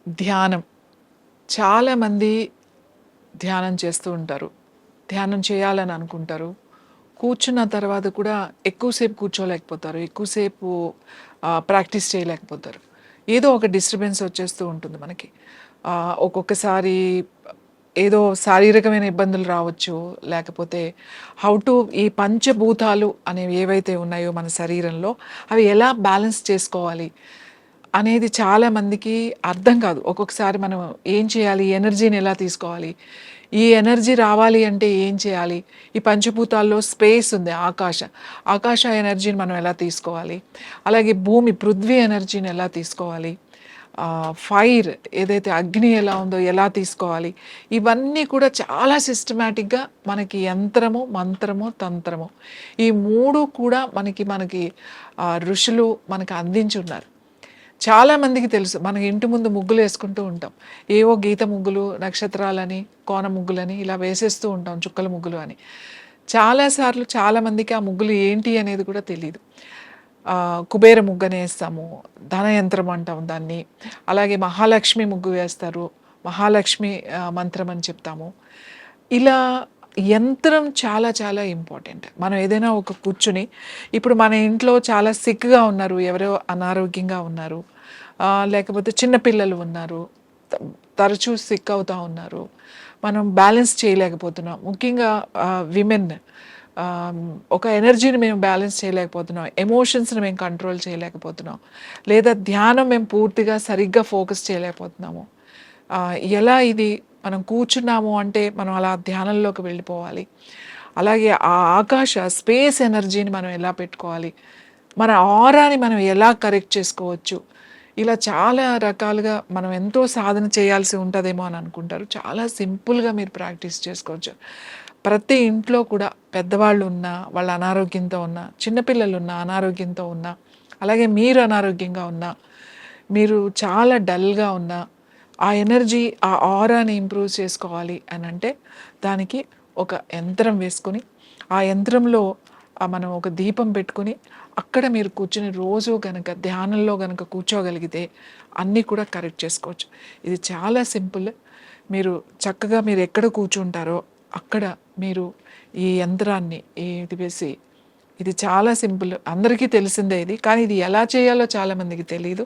ధ్యానం. చాలామంది ధ్యానం చేస్తూ ఉంటారు. ధ్యానం చేయాలని అనుకుంటారు. కూర్చున్న తర్వాత కూడా ఎక్కువసేపు కూర్చోలేకపోతారు. ఎక్కువసేపు ప్రాక్టీస్ చేయలేకపోతారు. ఏదో ఒక డిస్టర్బెన్స్ వచ్చేస్తూ ఉంటుంది మనకి. ఒక్కొక్కసారి ఏదో శారీరకమైన ఇబ్బందులు రావచ్చు. లేకపోతే ఈ పంచభూతాలు అనేవి ఏవైతే ఉన్నాయో మన శరీరంలో అవి ఎలా బ్యాలెన్స్ చేసుకోవాలి అనేది చాలామందికి అర్థం కాదు. ఒక్కొక్కసారి మనం ఏం చేయాలి? ఎనర్జీని ఎలా తీసుకోవాలి? ఈ ఎనర్జీ రావాలి అంటే ఏం చేయాలి? ఈ పంచభూతాల్లో స్పేస్ ఉంది, ఆకాశ ఎనర్జీని మనం ఎలా తీసుకోవాలి? అలాగే పృథ్వీ ఎనర్జీని ఎలా తీసుకోవాలి? ఫైర్ ఏదైతే అగ్ని ఎలా ఉందో ఎలా తీసుకోవాలి? ఇవన్నీ కూడా చాలా సిస్టమాటిక్‌గా మనకి యంత్రము, మంత్రము, తంత్రము ఈ 3 కూడా మనకి ఋషులు మనకు అందించున్నారు. చాలామందికి తెలుసు. మన ఇంటి ముందు ముగ్గులు వేసుకుంటూ ఉంటాం. ఏవో గీత ముగ్గులు, నక్షత్రాలని, కోన ముగ్గులని ఇలా వేసేస్తూ ఉంటాం, చుక్కల ముగ్గులు అని. చాలాసార్లు చాలామందికి ఆ ముగ్గులు ఏంటి అనేది కూడా తెలీదు. కుబేర ముగ్గనేస్తాము, ధనయంత్రం అంటాం దాన్ని. అలాగే మహాలక్ష్మి ముగ్గు వేస్తారు, మహాలక్ష్మి మంత్రం అని చెప్తాము. ఇలా యంత్రం చాలా చాలా ఇంపార్టెంట్. మనం ఏదైనా ఒక కూర్చుని ఇప్పుడు మన ఇంట్లో చాలా సిక్‌గా ఉన్నారు, ఎవరో అనారోగ్యంగా ఉన్నారు, లేకపోతే చిన్న పిల్లలు ఉన్నారు, తరచూ సిక్ అవుతా ఉన్నారు. మనం బ్యాలెన్స్ చేయలేకపోతున్నాం. ముఖ్యంగా విమెన్ ఒక ఎనర్జీని మేము బ్యాలెన్స్ చేయలేకపోతున్నాం. ఎమోషన్స్‌ని మేము కంట్రోల్ చేయలేకపోతున్నాం. లేదా ధ్యానం మేము పూర్తిగా సరిగ్గా ఫోకస్ చేయలేకపోతున్నాము. ఎలా ఇది మనం కూర్చున్నాము అంటే మనం అలా ధ్యానంలోకి వెళ్ళిపోవాలి. అలాగే స్పేస్ ఎనర్జీని మనం ఎలా పెట్టుకోవాలి? మన ఆరాని మనం ఎలా కరెక్ట్ చేసుకోవచ్చు? ఇలా చాలా రకాలుగా మనం ఎంతో సాధన చేయాల్సి ఉంటుందేమో అని అనుకుంటారు. చాలా సింపుల్‌గా మీరు ప్రాక్టీస్ చేసుకోవచ్చు. ప్రతి ఇంట్లో కూడా పెద్దవాళ్ళు ఉన్నా, వాళ్ళ అనారోగ్యంతో ఉన్నా, చిన్నపిల్లలు ఉన్నా, అనారోగ్యంతో ఉన్నా, అలాగే మీరు అనారోగ్యంగా ఉన్నా, మీరు చాలా డల్‌గా ఉన్నా, ఆ ఎనర్జీ, ఆ ఆరాని ఇంప్రూవ్ చేసుకోవాలి అని అంటే దానికి ఒక యంత్రం వేసుకొని, ఆ యంత్రంలో మనం ఒక దీపం పెట్టుకొని, అక్కడ మీరు కూర్చొని రోజు గనక ధ్యానంలో గనక కూర్చోగలిగితే అన్నీ కూడా కరెక్ట్ చేసుకోవచ్చు. ఇది చాలా సింపుల్. మీరు చక్కగా మీరు ఎక్కడ కూర్చుంటారో అక్కడ మీరు ఈ యంత్రాన్ని ఇది వేసి, ఇది చాలా సింపుల్. అందరికీ తెలిసిందే ఇది. కానీ ఇది ఎలా చేయాలో చాలామందికి తెలీదు.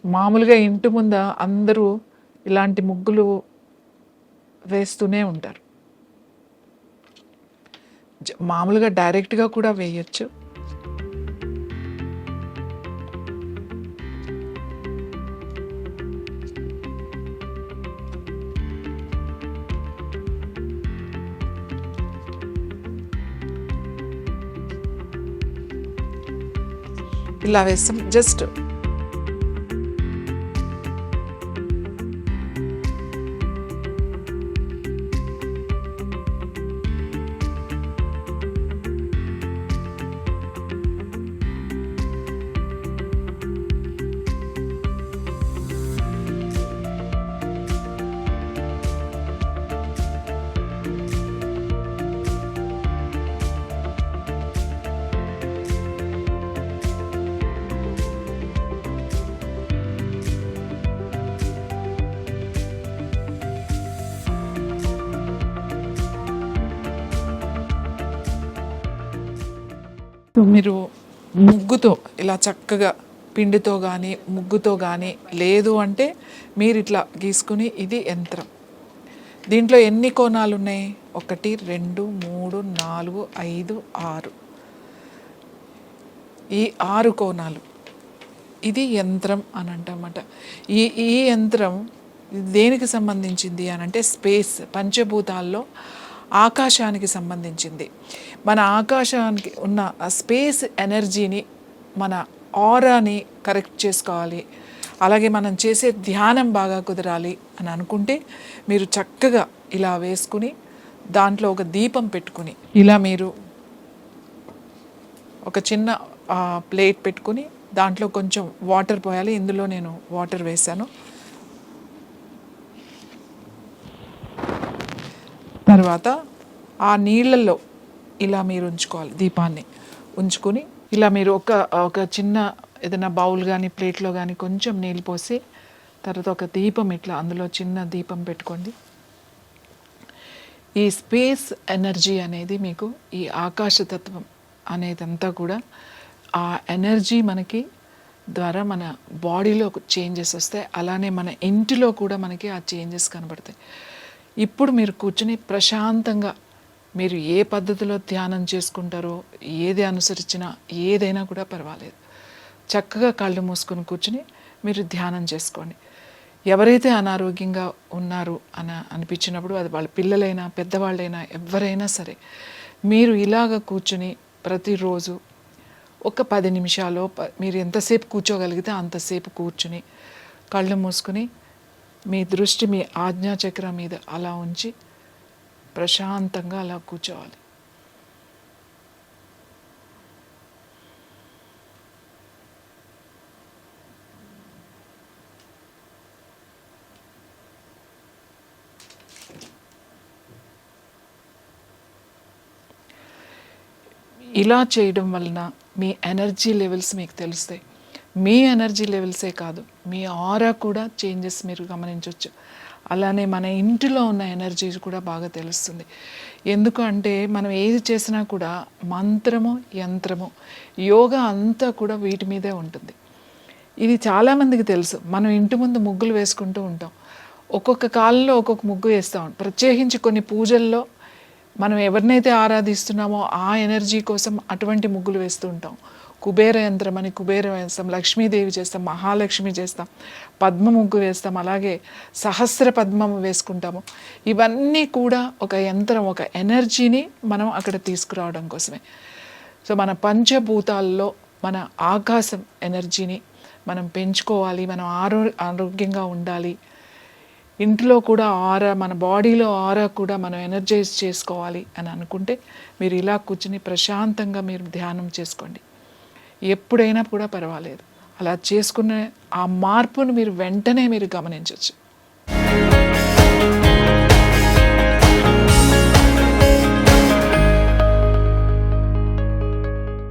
మామూలుగా ఇంటి ముంద అందరూ ఇలాంటి ముగ్గులు వేస్తూనే ఉంటారు. మామూలుగా డైరెక్ట్‌గా కూడా వేయొచ్చు. ఇలా వేస్తాం జస్ట్. మీరు ముగ్గుతో ఇలా చక్కగా పిండితో కానీ ముగ్గుతో కానీ, లేదు అంటే మీరు ఇట్లా గీసుకుని, ఇది యంత్రం. దీంట్లో ఎన్ని కోణాలు ఉన్నాయి? 1, 2, 3, 4, 5, 6. ఈ 6 కోణాలు, ఇది యంత్రం అని అంటామట. ఈ యంత్రం దేనికి సంబంధించింది అని అంటే స్పేస్, పంచభూతాల్లో ఆకాశానికి సంబంధించింది. మన ఆకాశానికి ఉన్న ఆ స్పేస్ ఎనర్జీని, మన ఆరాని కరెక్ట్ చేసుకోవాలి. అలాగే మనం చేసే ధ్యానం బాగా కుదరాలి అని అనుకుంటే మీరు చక్కగా ఇలా వేసుకుని, దాంట్లో ఒక దీపం పెట్టుకుని, ఇలా మీరు ఒక చిన్న ప్లేట్ పెట్టుకుని దాంట్లో కొంచెం వాటర్ పోయాలి. ఇందులో నేను వాటర్ వేసాను. తర్వాత ఆ నీళ్ళల్లో ఇలా మీరు ఉంచుకోవాలి. దీపాన్ని ఉంచుకొని ఇలా మీరు ఒక చిన్న ఏదైనా బౌల్ కానీ ప్లేట్లో కానీ కొంచెం నీళ్ళు పోసి తర్వాత ఒక దీపం ఇట్లా అందులో చిన్న దీపం పెట్టుకోండి. ఈ స్పేస్ ఎనర్జీ అనేది మీకు ఈ ఆకాశతత్వం అనేదంతా కూడా ఆ ఎనర్జీ మనకి ద్వారా మన బాడీలో చేంజెస్ వస్తాయి. అలానే మన ఇంటిలో కూడా మనకి ఆ చేంజెస్ కనబడతాయి. ఇప్పుడు మీరు కూర్చుని ప్రశాంతంగా మీరు ఏ పద్ధతిలో ధ్యానం చేసుకుంటారో, ఏది అనుసరించినా ఏదైనా కూడా పర్వాలేదు, చక్కగా కళ్ళు మూసుకొని కూర్చుని మీరు ధ్యానం చేసుకోండి. ఎవరైతే అనారోగ్యంగా ఉన్నారు అని అనిపించినప్పుడు, అది వాళ్ళ పిల్లలైనా పెద్దవాళ్ళైనా ఎవరైనా సరే, మీరు ఇలాగ కూర్చుని ప్రతిరోజు ఒక 10 నిమిషాలు మీరు ఎంతసేపు కూర్చోగలిగితే అంతసేపు కూర్చుని కళ్ళు మూసుకుని మీ దృష్టి మీ ఆజ్ఞాచక్రం మీద అలా ఉంచి ప్రశాంతంగా అలా కూర్చోవాలి. ఇలా చేయడం వలన మీ ఎనర్జీ లెవెల్స్ మీకు తెలుస్తాయి. మీ ఎనర్జీ లెవెల్సే కాదు, మీ ఆరా కూడా చేంజెస్ మీరు గమనించవచ్చు. అలానే మన ఇంటిలో ఉన్న ఎనర్జీ కూడా బాగా తెలుస్తుంది. ఎందుకు అంటే మనం ఏది చేసినా కూడా మంత్రము, యంత్రము, యోగా అంతా కూడా వీటి మీదే ఉంటుంది. ఇది చాలామందికి తెలుసు. మనం ఇంటి ముందు ముగ్గులు వేసుకుంటూ ఉంటాం. ఒక్కొక్క కాలంలో ఒక్కొక్క ముగ్గు వేస్తాం. ప్రత్యేకించి కొన్ని పూజల్లో మనం ఎవరినైతే ఆరాధిస్తున్నామో ఆ ఎనర్జీ కోసం అటువంటి ముగ్గులు వేస్తూ ఉంటాం. కుబేర యంత్రం అని కుబేర వేస్తాం, లక్ష్మీదేవి చేస్తాం, మహాలక్ష్మి చేస్తాం, పద్మ ముగ్గు వేస్తాం, అలాగే సహస్ర పద్మము వేసుకుంటాము. ఇవన్నీ కూడా ఒక యంత్రం, ఒక ఎనర్జీని మనం అక్కడ తీసుకురావడం కోసమే. సో మన పంచభూతాల్లో మన ఆకాశం ఎనర్జీని మనం పెంచుకోవాలి, మనం ఆరోగ్యంగా ఉండాలి. ఇంట్లో కూడా ఆరా, మన బాడీలో ఆరా కూడా మనం ఎనర్జైజ్ చేసుకోవాలి అని అనుకుంటే మీరు ఇలా కూర్చుని ప్రశాంతంగా మీరు ధ్యానం చేసుకోండి. ఎప్పుడైనా కూడా పర్వాలేదు. అలా చేసుకునే ఆ మార్పును మీరు వెంటనే మీరు గమనించవచ్చు.